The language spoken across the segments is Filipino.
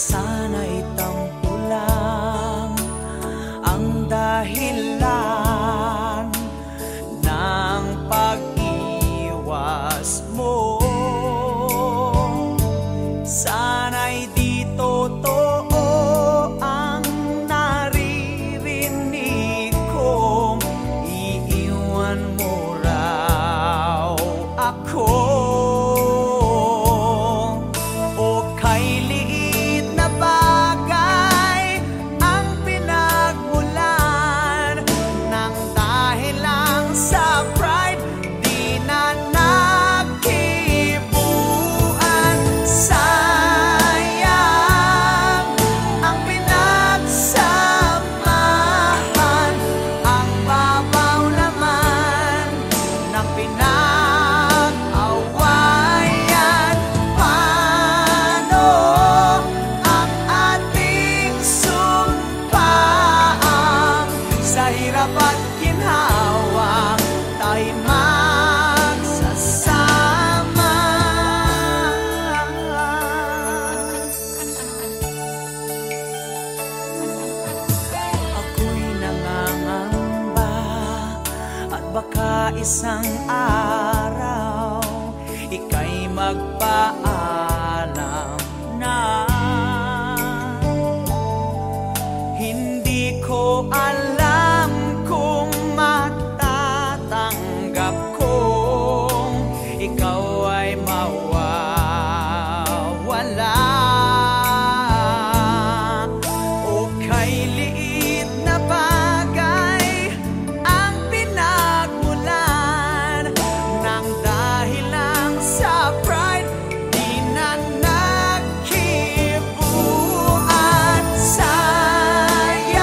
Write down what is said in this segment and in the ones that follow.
sana'y tampo lang ang dahilan ng pag-iwas mo. Sana'y di totoo ang naririnig kong iiwan mo raw ako. Isang araw, ika'y magpaalam na. Hindi ko alam kung matatanggap kong ikaw ay mawawala. O kay liit na bagay ang pinagmulan ng dahil lang sa pride, di na nagkibuan. Sayang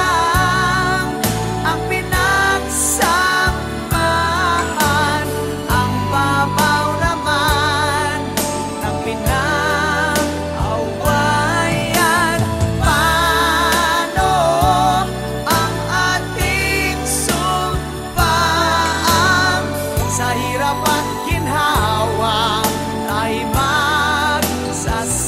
ang pinagsamahan, ang babaw naman ng pinag-awayan. Paano ang ating sumpaan? Sa hirap at ginhawa tayo magsasama.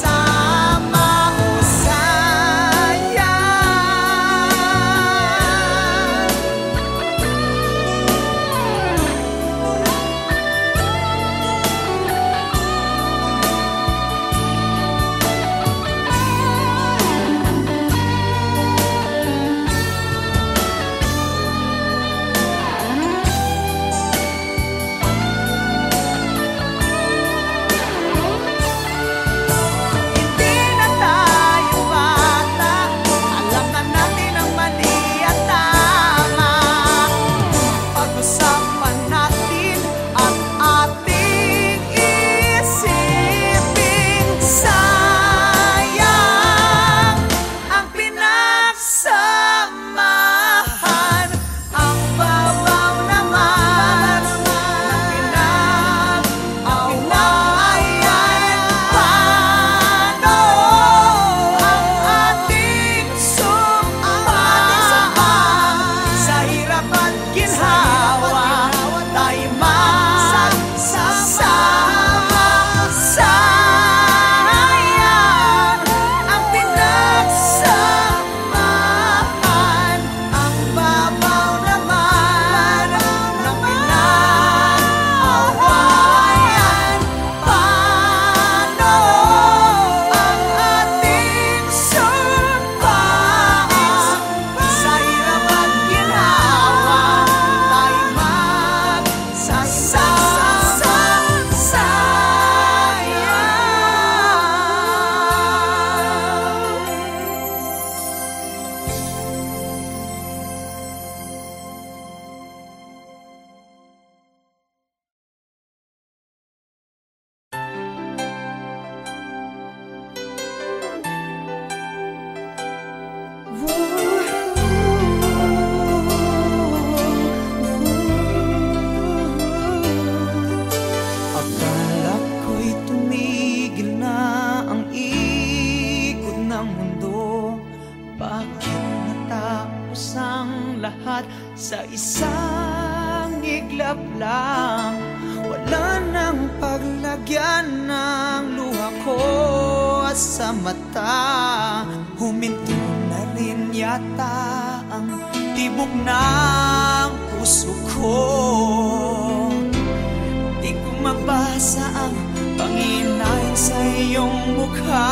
O hindi na tayo bata, alam na natin ang mali at tama. Pag-usapan natin at ating isipin. Sayang ang pinagsamahan, ang babaw naman ng pinag-awayan. Paano ang ating sumpaan? Sa hirap at ginhawa tayo magsasama. Sayang ang pinagsamahan, ang babaw naman ng pinag-awayan. Paano ang ating sumpaan? Sa hirap at ginhawa tayo magsasama. Akala ko'y tumigil na ang ikot ng mundo. Bakit natapos ang lahat sa isang iglap lang? Wala nang paglagyan ng luha ko sa mata. Huminto na rin yata ang tibok ng puso ko. Di ko mabasa ang panghinay sa iyong mukha.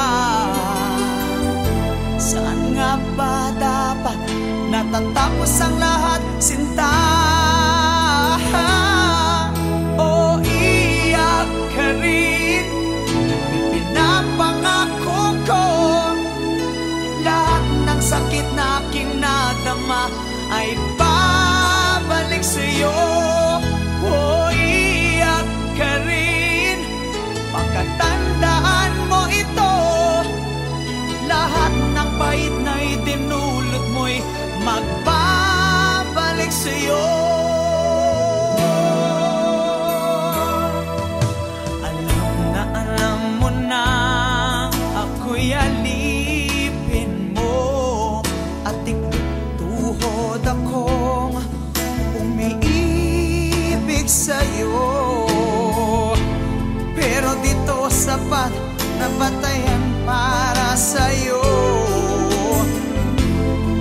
Saan nga ba dapat natatapos ang lahat, sinta? O iyak ka rin, pinapangako ko, lahat ng sakit na aking nadama ay babalik sa'yo. O iyak ka rin, pagkatandaan mo ito, lahat ng pait na itinulot mo'y magbabalik sa'yo. Alam mo na ako'y alipin mo, at tuhod akong umiibig sa'yo. Pero dito sapat na batayan para sa'yo.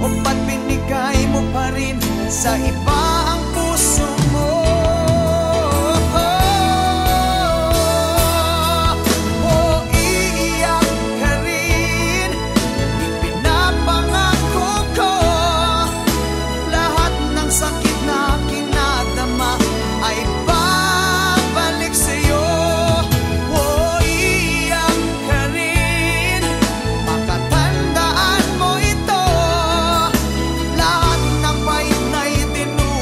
O ba't binigay mo pa rin sa iba ang puso mo? O iiyak ka rin, ipinapangako ko, lahat ng sakit na aking nadama ay babalik sa'yo. O iiyak ka rin, makatandaan mo ito, lahat ng pait na itinulot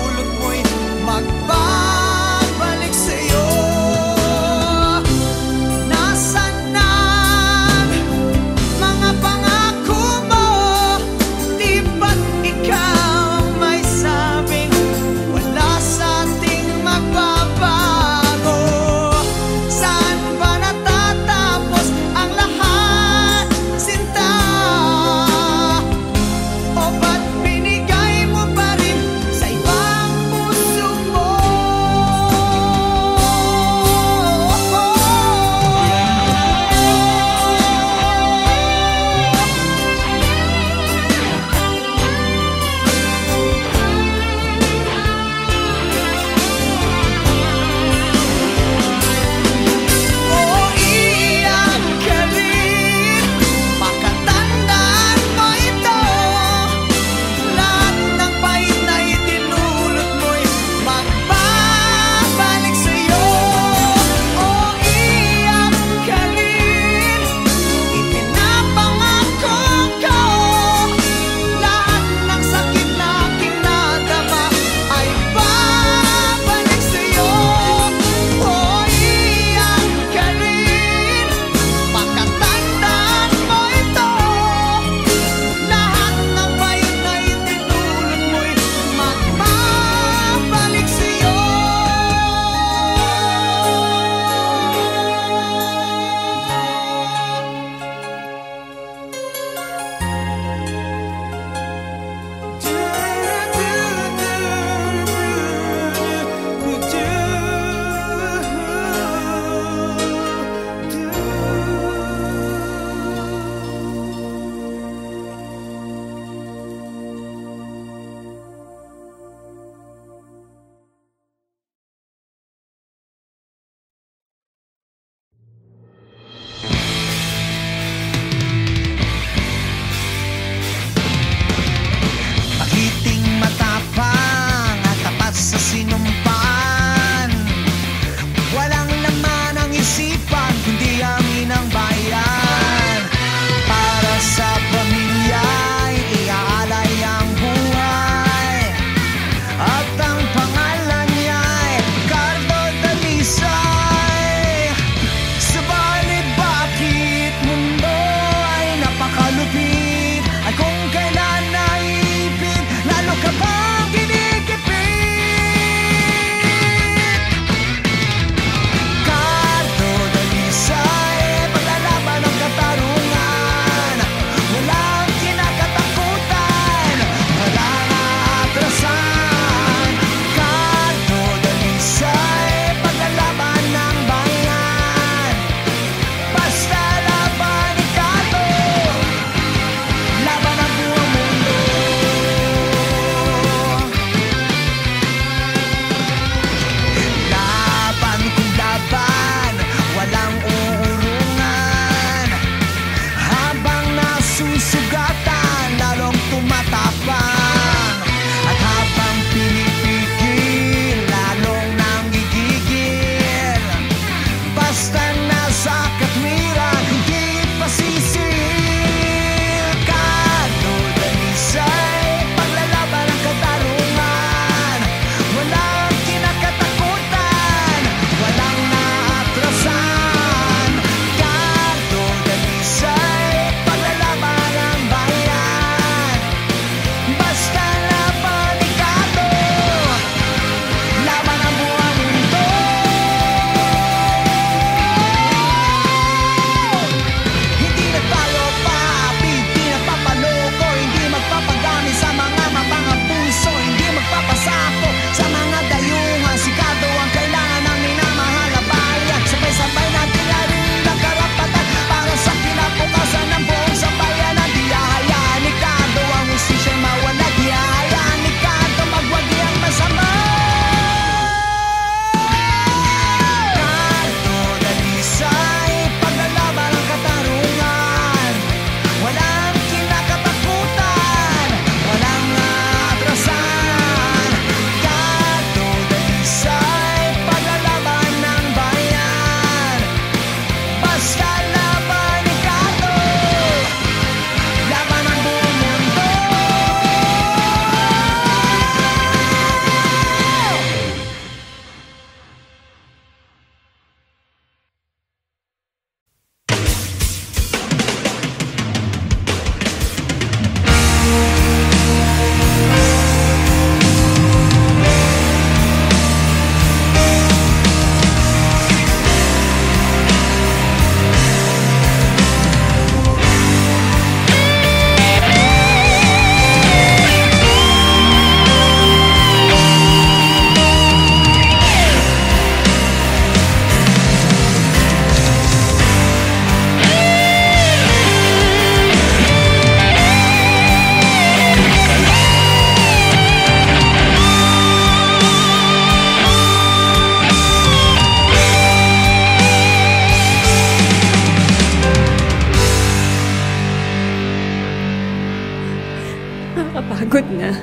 pagod na.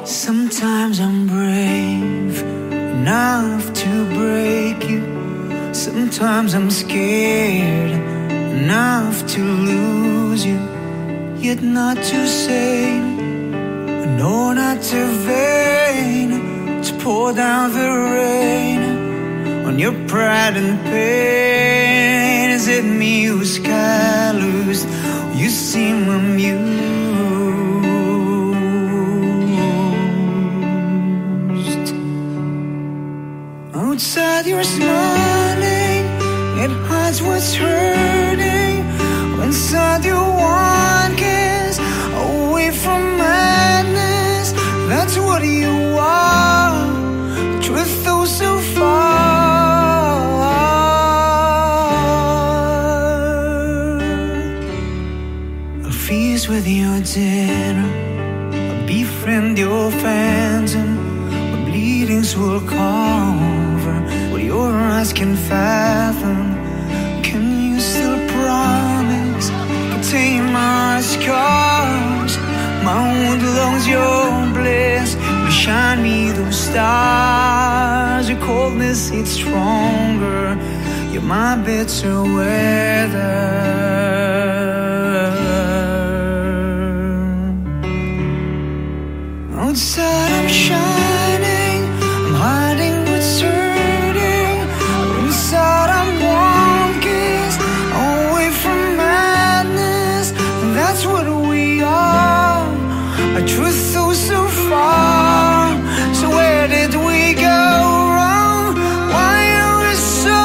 Sometimes I'm brave enough to break you. Sometimes I'm scared enough to lose you. Yet not too sane, no, not too vain to pour down the rain on your pride and pain. Is it me who's callous? You seem amused. Outside you're smiling, it hides what's hurting. Inside you want kiss, away from madness. That's what you are. Truth though so far. I'll feast with your dinner, I'll befriend your phantom. My bleedings will cover what your eyes can fathom. Can you still promise? Contain my scars, my wound longs your bliss. You shine me those stars. Your coldness, it's stronger. You're my bitter weather. Outside I'm shining, I'm hiding what's hurting. Inside I'm warm kiss, away from madness. That's what we are. Our truth goes so far. So where did we go wrong? Why are we so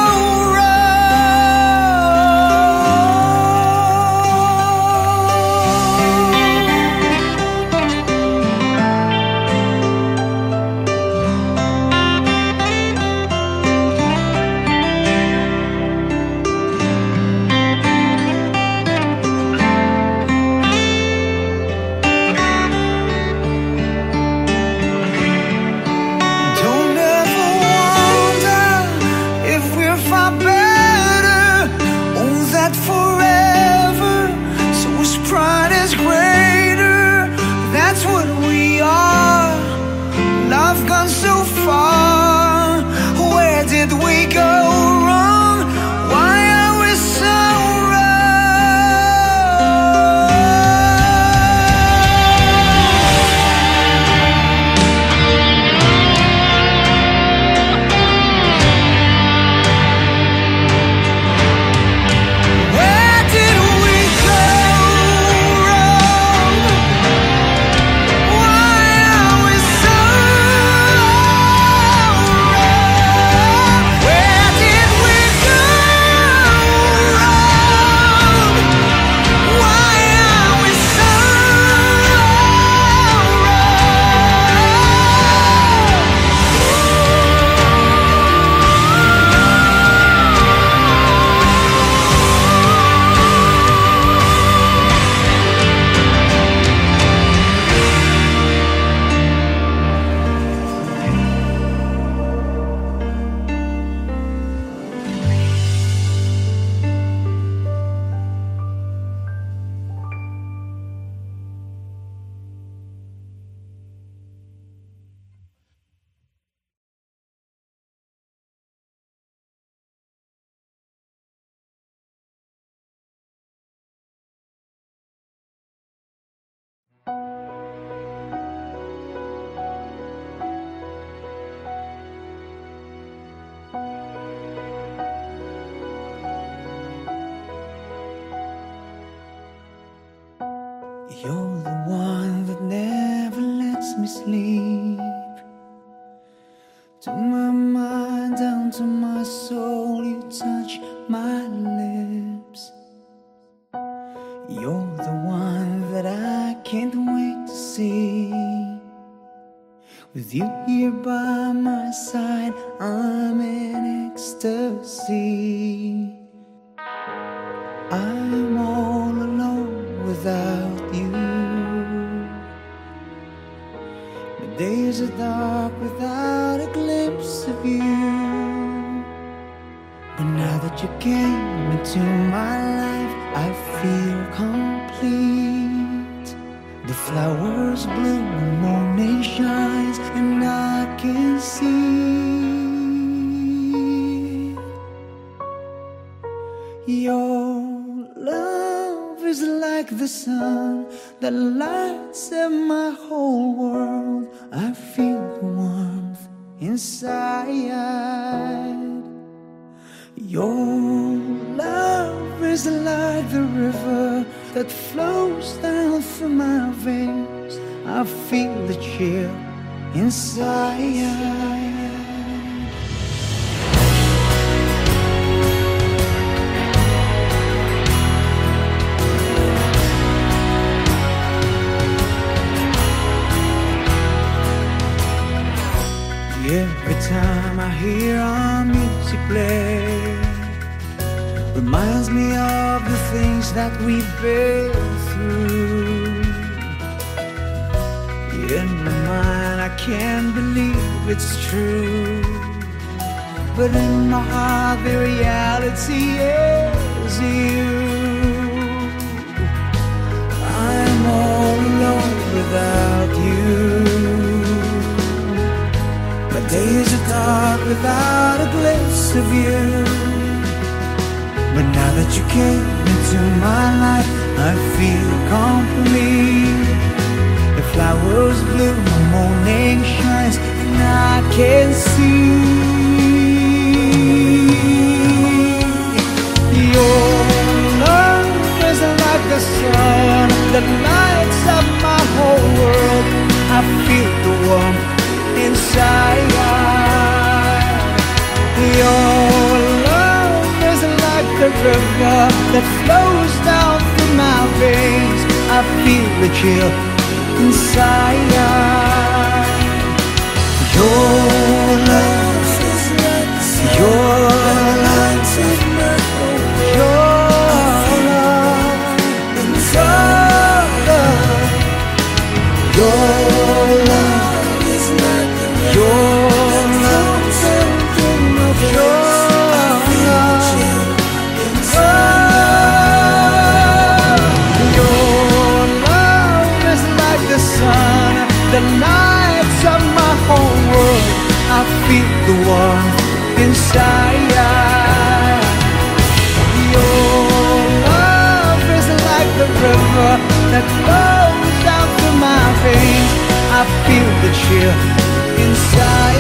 You're the one that never lets me sleep. To my mind, down to my soul, you touch my lips. You're the one that I can't wait to see. With you here by my side, I'm in ecstasy. I'm all alone without you. My days are dark without a glimpse of you. But now that you came into my life, I feel complete. flowers bloom, the morning shines, and I can see your love is like the sun that lights up my whole world. I feel the warmth inside. Your love is like the river that flows down through my veins. I feel the chill inside. Every time I hear our music play, reminds me of the things that we've been through. In my mind I can't believe it's true, but in my heart the reality is you. I'm all alone without you. My days are dark without a glimpse of you. But now that you came into my life, I feel complete. The flowers bloom, the morning shines, and I can see your love is like the sun that lights up my whole world. I feel the warmth inside. Your love is like the river that flows down through my veins. I feel the chill inside. Your love is like the sun. Your light of my whole world. Your love inside. Your love is like the river. Your love through my veins. The lights of my whole world. I feel the warmth inside. Your love is like the river that flows down through my veins. I feel the chill inside.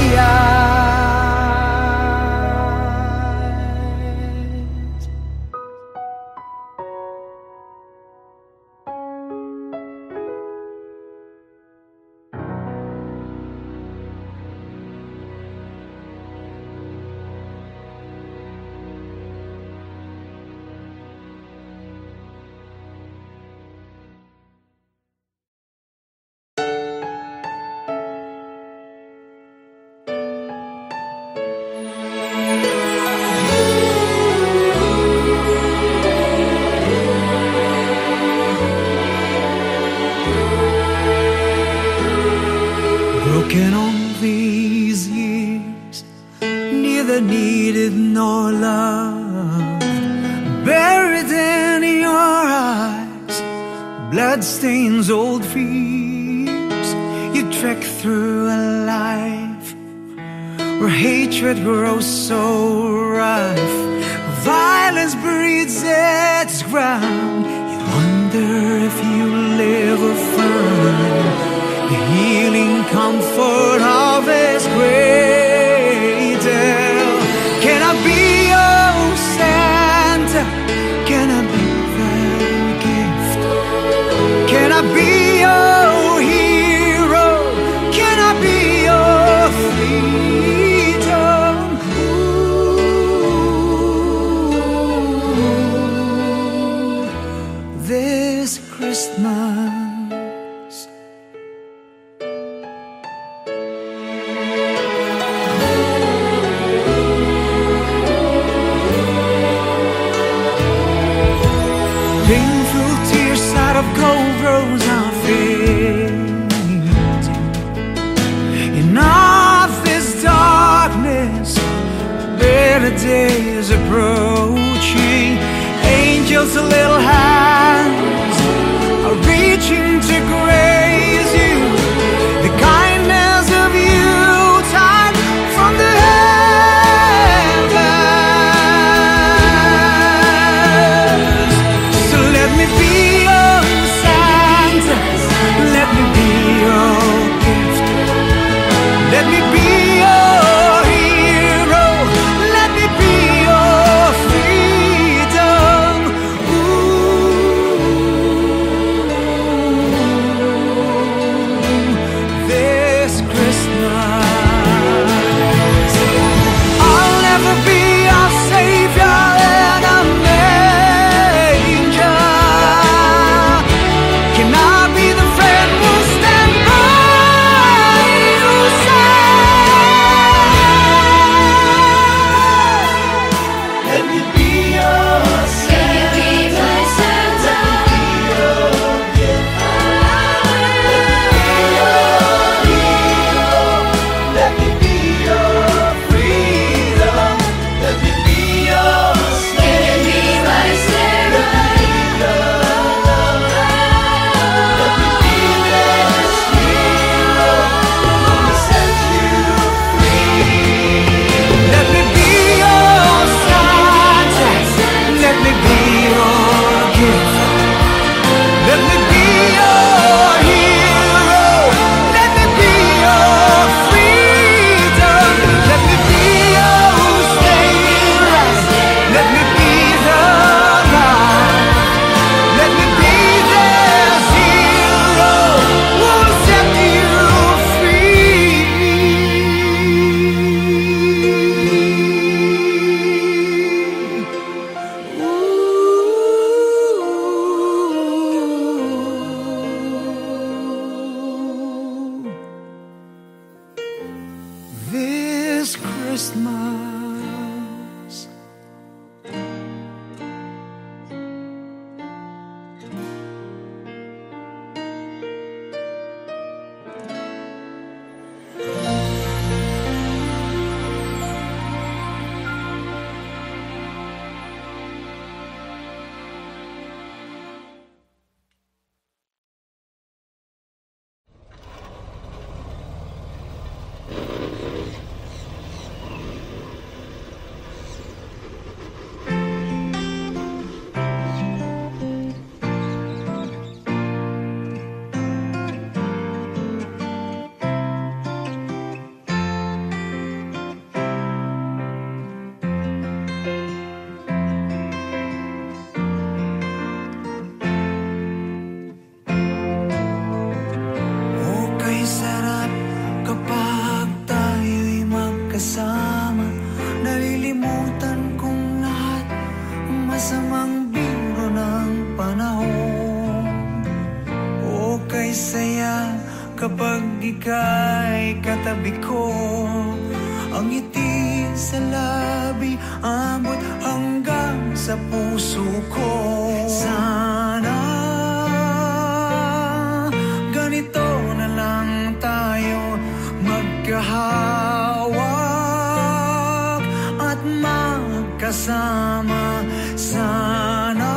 Broken all these years, neither needed nor loved, buried in your eyes, blood stains old fears. You trek through a life where hatred grows so rife, violence breeds its ground. You wonder if you live or find the healing comfort of His cradle. Can I be your Santa? Can I be that gift? Can I be your hero? Can I be your freedom? Ooh, this Christmas painful tears out of cold rose are fading. In all this darkness, better days approaching. Angels' little hands are reaching reaching to graze you. The kindness of you tide from the heavens. So let me be your Santa, let me be your gift, let me be your hero, let me be your freedom. This Christmas I'll never be a savior and a manger. Can I be the friend who'll stand by your side? Let me be your Santa, be my Santa, be your gift, let me be your freedom, let me be your slave, be my Sarah, let me be this hero who will set you free. Let me be your Santa, let me be your gift, let me be your hero, let me be your freedom, let me be your savior, let me be the light, let me be this hero who will set you free. This Christmas Okay, sarap kapag tayo'y magkasama. Nalilimutan kong lahat ang masamang biro ng panahon. Okay, saya kapag ika'y katabi ko. Ang ngiti sa labi abot hanggang sa puso ko. Sana ganito na lang tayo magkahawak at magkasama. Sana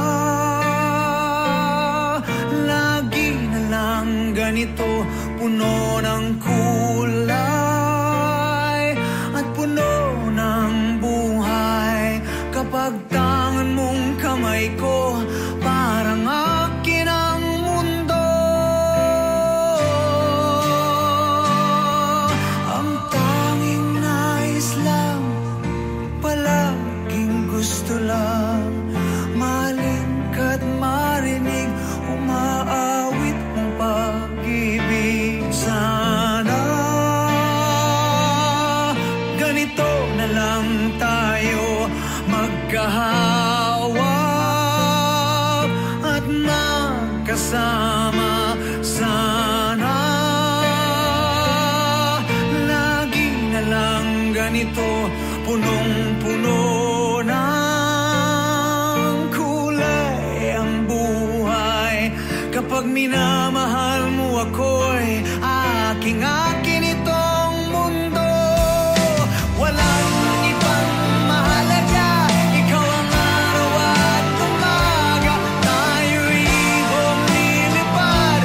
lagi na lang ganito, puno ng kulay at puno ng buhay. Kapag tangan mong kamay ko, parang akin ang mundo. Ang tanging nais lang, palaging gusto lang, mahalin ka't marinig umaawit mong pag-ibig. Sana ganito na lang tayo magkahawak at magkasama. Sana lagi na lang ganito, punong-puno ng kulay ang buhay. Kapag minamahal mo ako'y aking-akin itong mundo. Walang ibang mahalaga, ikaw ang araw at umaga. Tayo'y ibong lilipad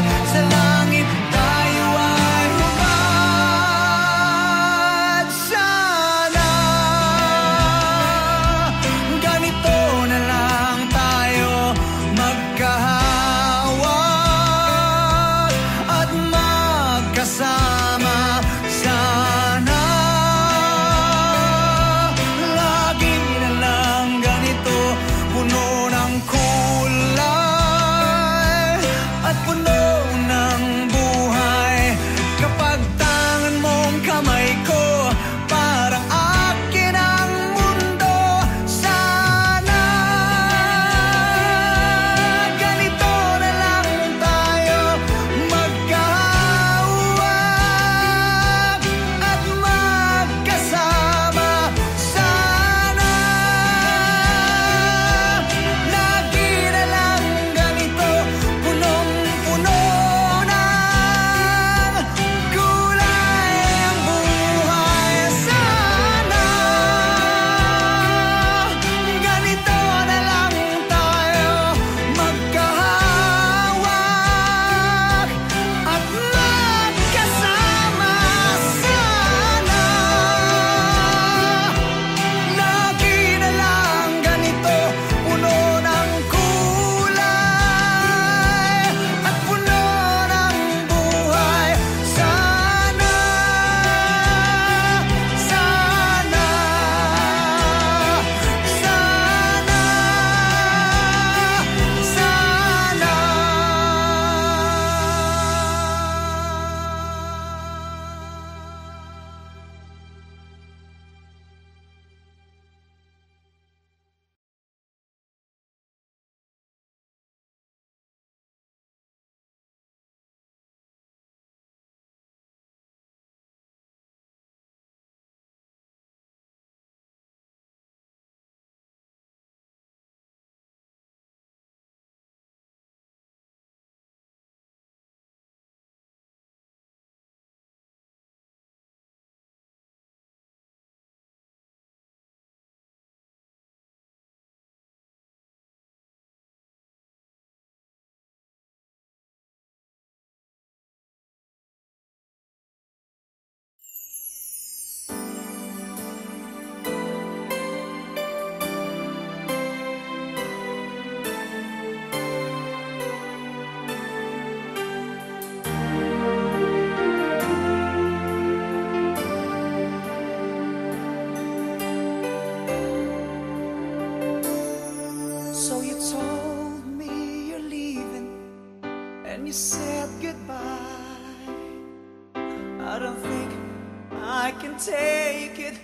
can take it,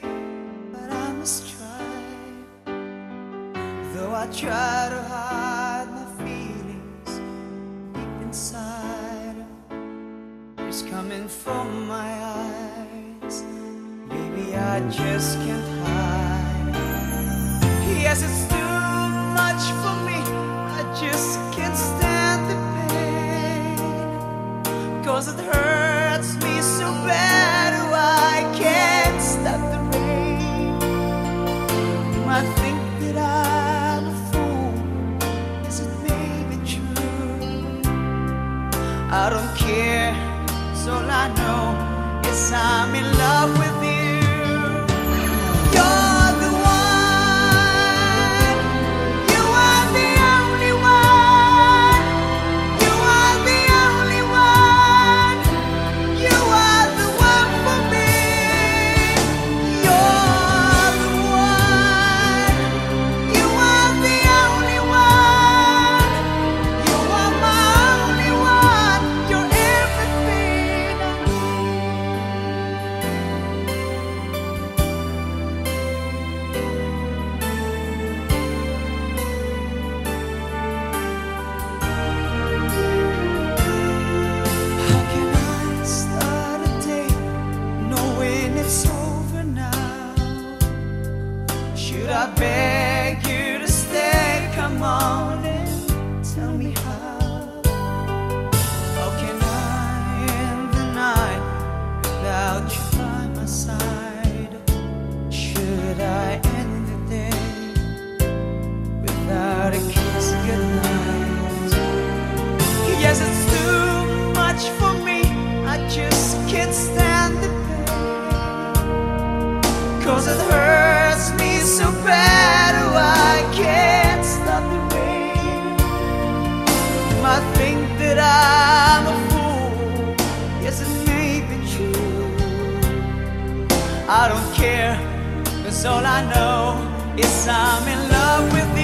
but I must try. Though I try to hide my feelings deep inside, tears coming from my eyes. Baby, I just can't hide. Yes, it's too much for me. I just can't stand the pain, 'cause it hurts me so bad. Oh, I can't stop the rain. You might think that I'm a fool. Yes, it may be true. I don't care, 'cause all I know is I'm in love with you. You're the one. You are the only one. You are the only one. You are the one for me. You're the one. You are the only one. You are my only one. You're everything I How can I start a day knowing it's over now? Should I beg you to stay? Come on and tell me how. How can I end the night without you by my side? Should I end the day without a kiss goodnight? Yes, it's too much for me. I just can't stand the pain, 'cause it hurts me so bad. Oh, I can't stop the rain. You might think that I'm a fool. Yes, it may be true. I don't care, 'cause all I know is I'm in love with you.